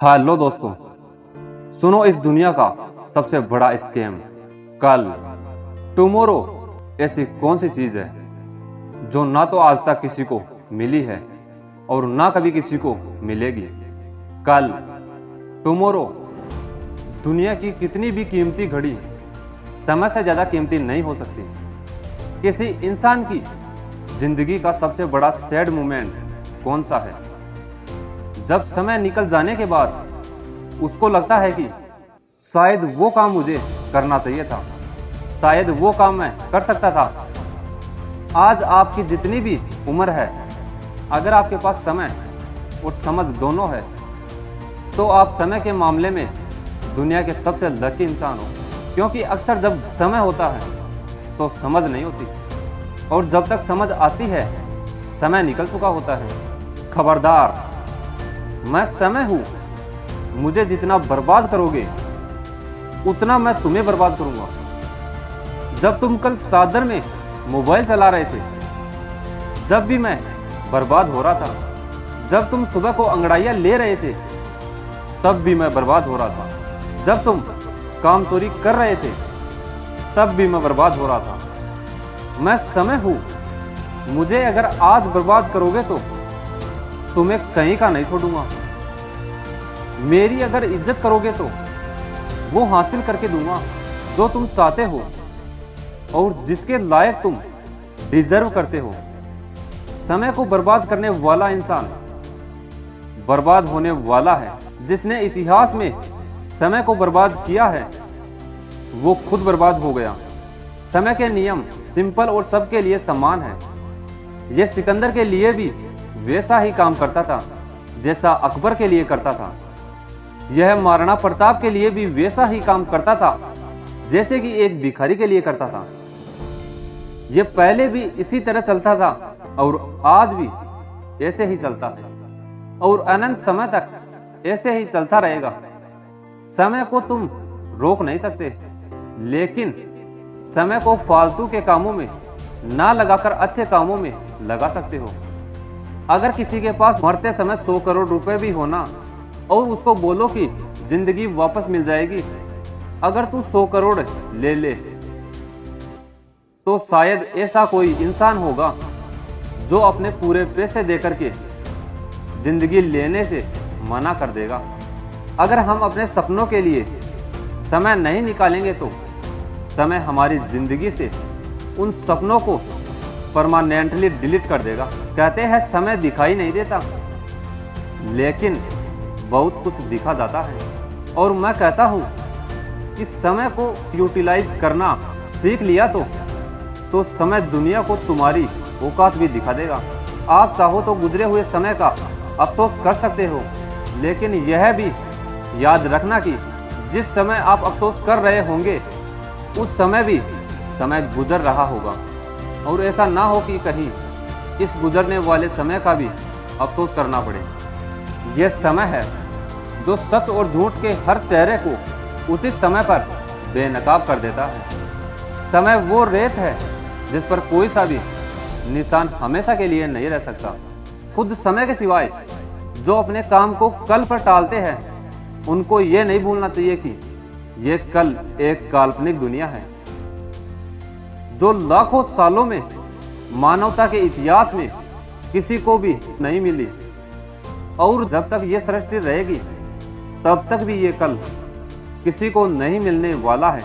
Hello दोस्तों, सुनो इस दुनिया का सबसे बड़ा स्कैम कल टुमारो ऐसी कौन सी चीज है जो ना तो आज तक किसी को मिली है और ना कभी किसी को मिलेगी। कल टुमारो दुनिया की कितनी भी कीमती घड़ी समय से ज्यादा कीमती नहीं हो सकती। किसी इंसान की जिंदगी का सबसे बड़ा सैड मोमेंट कौन सा है? जब समय निकल जाने के बाद उसको लगता है कि शायद वो काम मुझे करना चाहिए था, शायद वो काम मैं कर सकता था। आज आपकी जितनी भी उम्र है, अगर आपके पास समय और समझ दोनों है तो आप समय के मामले में दुनिया के सबसे लकी इंसान हो। क्योंकि अक्सर जब समय होता है तो समझ नहीं होती और जब तक समझ आती है समय निकल चुका होता है। खबरदार, मैं समय हूं, मुझे जितना बर्बाद करोगे उतना मैं तुम्हें बर्बाद करूंगा। जब तुम कल चादर में मोबाइल चला रहे थे, जब भी मैं बर्बाद हो रहा था। जब तुम सुबह को अंगड़ाइयां ले रहे थे, तब भी मैं बर्बाद हो रहा था। जब तुम काम चोरी कर रहे थे, तब भी मैं बर्बाद हो रहा था। मैं समय हूं, मुझे अगर आज बर्बाद करोगे तो तुम्हें कहीं का नहीं छोड़ूंगा। मेरी अगर इज्जत करोगे तो वो हासिल करके दूंगा जो तुम चाहते हो और जिसके लायक तुम डिजर्व करते हो। समय को बर्बाद करने वाला इंसान बर्बाद होने वाला है। जिसने इतिहास में समय को बर्बाद किया है वो खुद बर्बाद हो गया। समय के नियम सिंपल और सबके लिए समान है। यह सिकंदर के लिए भी वैसा ही काम करता था जैसा अकबर के लिए करता था। यह महाराणा प्रताप के लिए भी वैसा ही काम करता था जैसे कि एक भिखारी के लिए करता था। यह पहले भी इसी तरह चलता था और आज भी ऐसे ही चलता है और अनंत समय तक ऐसे ही चलता रहेगा। समय को तुम रोक नहीं सकते, लेकिन समय को फालतू के कामों में ना लगाकर अच्छे कामों में लगा सकते हो। अगर किसी के पास मरते समय 100 करोड़ रुपए भी होना और उसको बोलो कि जिंदगी वापस मिल जाएगी अगर तू 100 करोड़ ले ले, तो शायद ऐसा कोई इंसान होगा जो अपने पूरे पैसे देकर के जिंदगी लेने से मना कर देगा। अगर हम अपने सपनों के लिए समय नहीं निकालेंगे तो समय हमारी जिंदगी से उन सपनों को परमानेंटली डिलीट कर देगा। कहते हैं समय दिखाई नहीं देता, लेकिन बहुत कुछ दिखा जाता है। और मैं कहता हूं कि समय को यूटिलाइज करना सीख लिया तो समय दुनिया को तुम्हारी औकात भी दिखा देगा। आप चाहो तो गुजरे हुए समय का अफसोस कर सकते हो, लेकिन यह भी याद रखना कि जिस समय आप अफसोस कर रहे होंगे उस समय भी समय गुजर रहा होगा। और ऐसा ना हो कि कहीं इस गुजरने वाले समय का भी अफसोस करना पड़े। यह समय है जो सच और झूठ के हर चेहरे को उचित समय पर बेनकाब कर देता है। समय वो रेत है जिस पर कोई सा भी निशान हमेशा के लिए नहीं रह सकता। खुद समय के सिवाय जो अपने काम को कल पर टालते हैं, उनको ये नहीं भूलना चाहिए कि ये कल एक काल्पनिक दुनिया है जो लाखों सालों में मानवता के इतिहास में किसी को भी नहीं मिली। और जब तक ये सृष्टि रहेगी तब तक भी ये कल किसी को नहीं मिलने वाला है।